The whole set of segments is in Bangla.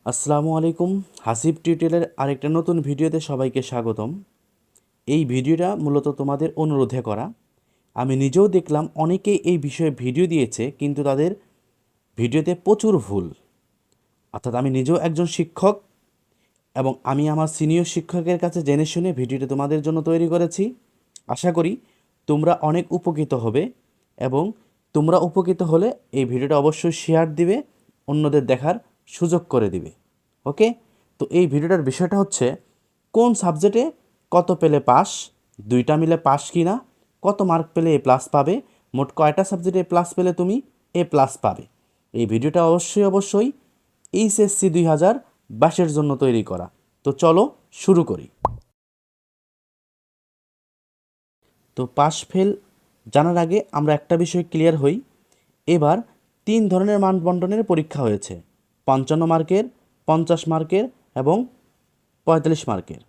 আসসালামু আলাইকুম। হাসিব টিউটোরিয়ালের আরেকটা নতুন ভিডিওতে সবাইকে স্বাগতম। এই ভিডিওটা মূলত তোমাদের অনুরোধে করা। আমি নিজেও দেখলাম অনেকেই এই বিষয়ে ভিডিও দিয়েছে, কিন্তু তাদের ভিডিওতে প্রচুর ভুল। অর্থাৎ আমি নিজেও একজন শিক্ষক এবং আমি আমার সিনিয়র শিক্ষকের কাছে জেনে শুনে ভিডিওটা তোমাদের জন্য তৈরি করেছি। আশা করি তোমরা অনেক উপকৃত হবে এবং তোমরা উপকৃত হলে এই ভিডিওটা অবশ্যই শেয়ার দিবে, অন্যদের দেখার সুযোগ করে দিবে। ওকে, তো এই ভিডিওটার বিষয়টা হচ্ছে কোন সাবজেক্টে কত পেলে পাস, দুইটা মিলে পাস কিনা, কত মার্ক পেলে এ প্লাস পাবে, মোট কয়টা সাবজেক্টে এ প্লাস পেলে তুমি এ প্লাস পাবে। এই ভিডিওটা অবশ্যই এইচএসসি 2022-এর জন্য তৈরি করা। তো চলো শুরু করি। তো পাস ফেল জানার আগে আমরা একটা বিষয় ক্লিয়ার হই। এবার 3 ধরনের মানবন্টনের পরীক্ষা হয়েছে: 55 মার্কের, 50 মার্কের এবং 45 মার্কের।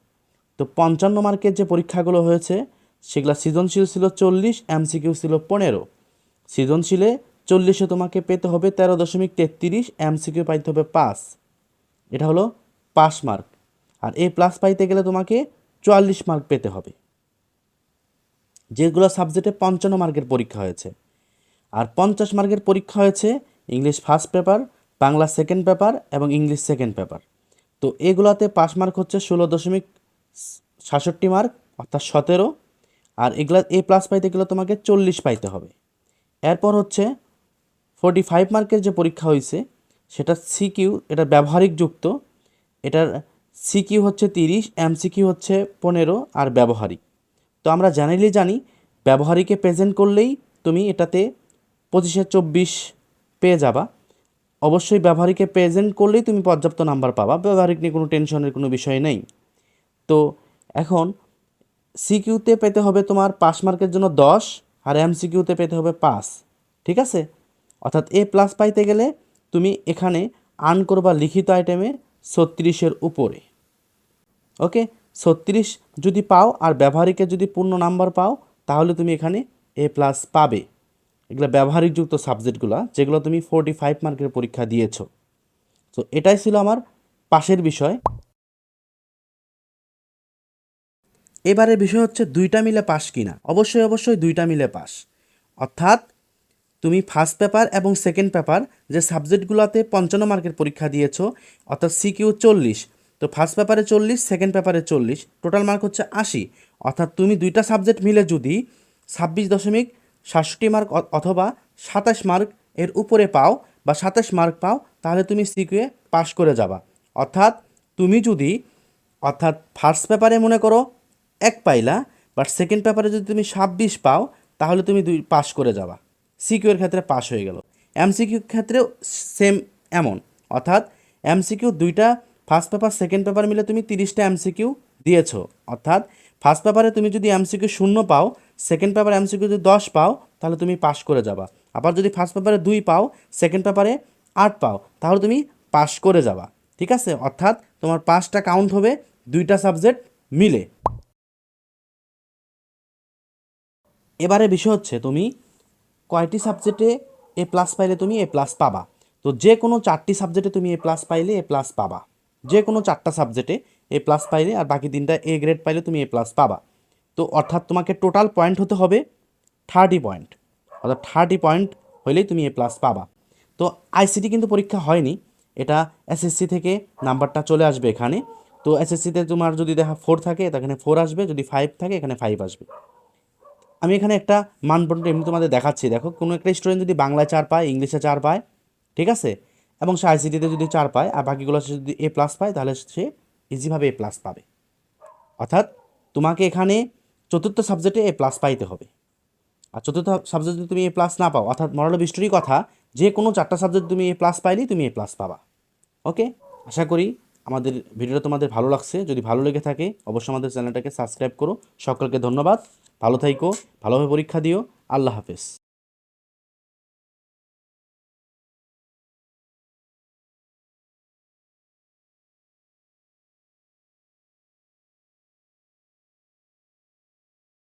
তো 55 মার্কের যে পরীক্ষাগুলো হয়েছে সেগুলো সৃজনশীল ছিল 40, এমসিকিউ ছিল 15। সৃজনশীলে 40-এ তোমাকে পেতে হবে 13.33, এমসিকিউ পাইতে হবে 5। এটা হলো পাস মার্ক। আর এ প্লাস পাইতে গেলে তোমাকে 44 মার্ক পেতে হবে। যেগুলো সাবজেক্টে 55 মার্কের পরীক্ষা হয়েছে। আর 50 মার্কের পরীক্ষা হয়েছে English first paper, Bangla second paper এবং ইংলিশ সেকেন্ড পেপার। তো এগুলাতে পাস মার্ক হচ্ছে 16.67 মার্ক, অর্থাৎ 17। আর এগুলা এ প্লাস পাইতে গেলে তোমাকে 40 পাইতে হবে। এরপর হচ্ছে 45 মার্কের যে পরীক্ষা হয়েছে সেটা সিকিউ, এটা ব্যবহারিক যুক্ত। এটার সিকিউ হচ্ছে 30, এমসিকিউ হচ্ছে 15 আর ব্যবহারিক। তো আমরা জানি ব্যবহারিকে প্রেজেন্ট করলেই তুমি এটাতে 25-এ 24 পেয়ে যাবা। অবশ্যই ব্যবহারিকে প্রেজেন্ট করলেই তুমি পর্যাপ্ত নাম্বার পাবা, ব্যবহারিক নিয়ে কোনো টেনশনের কোনো বিষয় নেই। তো এখন সিকিউতে পেতে হবে তোমার পাস মার্কের জন্য 10 আর এমসিকিউতে পেতে হবে 5। ঠিক আছে, অর্থাৎ এ প্লাস পাইতে গেলে তুমি এখানে আর্ন করবা লিখিত আইটেমে 36-এর উপরে। ওকে, 36 যদি পাও আর ব্যবহারিকে যদি পূর্ণ নাম্বার পাও তাহলে তুমি এখানে এ প্লাস পাবে। এগুলো ব্যবহারিকযুক্ত সাবজেক্টগুলো যেগুলো তুমি 45 মার্কের পরীক্ষা দিয়েছো। তো এটাই ছিল আমার পাশের বিষয়। এবারের বিষয় হচ্ছে দুইটা মিলে পাস কিনা। অবশ্যই দুইটা মিলে পাস। অর্থাৎ তুমি ফার্স্ট পেপার এবং সেকেন্ড পেপার যে সাবজেক্টগুলোতে 55 মার্কের পরীক্ষা দিয়েছো, অর্থাৎ সিকিউ 40, তো ফার্স্ট পেপারে 40, সেকেন্ড পেপারে 40, টোটাল মার্ক হচ্ছে 80। অর্থাৎ তুমি দুইটা সাবজেক্ট মিলে যদি 26.67 মার্ক অথবা 27 মার্ক এর উপরে পাও বা 27 মার্ক পাও তাহলে তুমি সিকিউয়ে পাস করে যাবা। অর্থাৎ তুমি যদি ফার্স্ট পেপারে মনে করো 1 পাইলা, বাট সেকেন্ড পেপারে যদি তুমি 26 পাও তাহলে তুমি পাস করে যাবা। সিকিউর ক্ষেত্রে পাস হয়ে গেল। এমসিকিউ ক্ষেত্রেও সেম এমন। অর্থাৎ এমসিকিউ দুইটা ফার্স্ট পেপার সেকেন্ড পেপার মিলে তুমি 30টা এমসিকিউ দিয়েছো। অর্থাৎ ফার্স্ট পেপারে তুমি যদি এমসিকিউ 0 পাও, সেকেন্ড পেপারে এমসিকিউ যদি 10 পাও তাহলে তুমি পাস করে যাবা। আবার যদি ফার্স্ট পেপারে 2 পাও, সেকেন্ড পেপারে 8 পাও তাহলে তুমি পাস করে যাবা। ঠিক আছে, অর্থাৎ তোমার পাসটা কাউন্ট হবে দুইটা সাবজেক্ট মিলে। এবারে বিষয় হচ্ছে তুমি কয়টি সাবজেক্টে এ প্লাস পাইলে তুমি এ প্লাস পাবা। তো যে কোনো 4টি সাবজেক্টে তুমি এ প্লাস পাইলে এ প্লাস পাবা। যে কোনো 4টা সাবজেক্টে এ প্লাস পাইলে আর বাকি 3টা এ গ্রেড পাইলে তুমি এ প্লাস পাবা। তো অর্থাৎ তোমাকে টোটাল পয়েন্ট হতে হবে 30 পয়েন্ট। অর্থাৎ 30 পয়েন্ট হইলেই তুমি এ প্লাস পাবা। তো আইসিটি কিন্তু পরীক্ষা হয়নি, এটা এসএসসি থেকে নাম্বারটা চলে আসবে এখানে। তো এসএসসিতে তোমার যদি দেখা 4 থাকে এখানে 4 আসবে, যদি 5 থাকে এখানে 5 আসবে। আমি এখানে একটা মানদণ্ড এমনি তোমাদের দেখাচ্ছি। দেখো, কোনো একটা স্টুডেন্ট যদি বাংলায় 4 পায়, ইংলিশে 4 পায়, ঠিক আছে, এবং সে আইসিটিতে যদি 4 পায় আর বাকিগুলো সে যদি এ প্লাস পায় তাহলে সে ইজিভাবে এ প্লাস পাবে। অর্থাৎ তোমাকে এখানে চতুর্থ সাবজেক্টে এ প্লাস পাইতে হবে। আর চতুর্থ সাবজেক্ট যদি তুমি এ প্লাস না পাও, অর্থাৎ মরাল অফ স্টোরি কথা, যে কোনো 4টা সাবজেক্ট তুমি এ প্লাস পাইলেই তুমি এ প্লাস পাবা। ওকে, আশা করি আমাদের ভিডিওটা তোমাদের ভালো লাগছে। যদি ভালো লেগে থাকে অবশ্যই আমাদের চ্যানেলটাকে সাবস্ক্রাইব করো। সকলকে ধন্যবাদ, ভালো থাইকো, ভালোভাবে পরীক্ষা দিও। আল্লাহ হাফেজ।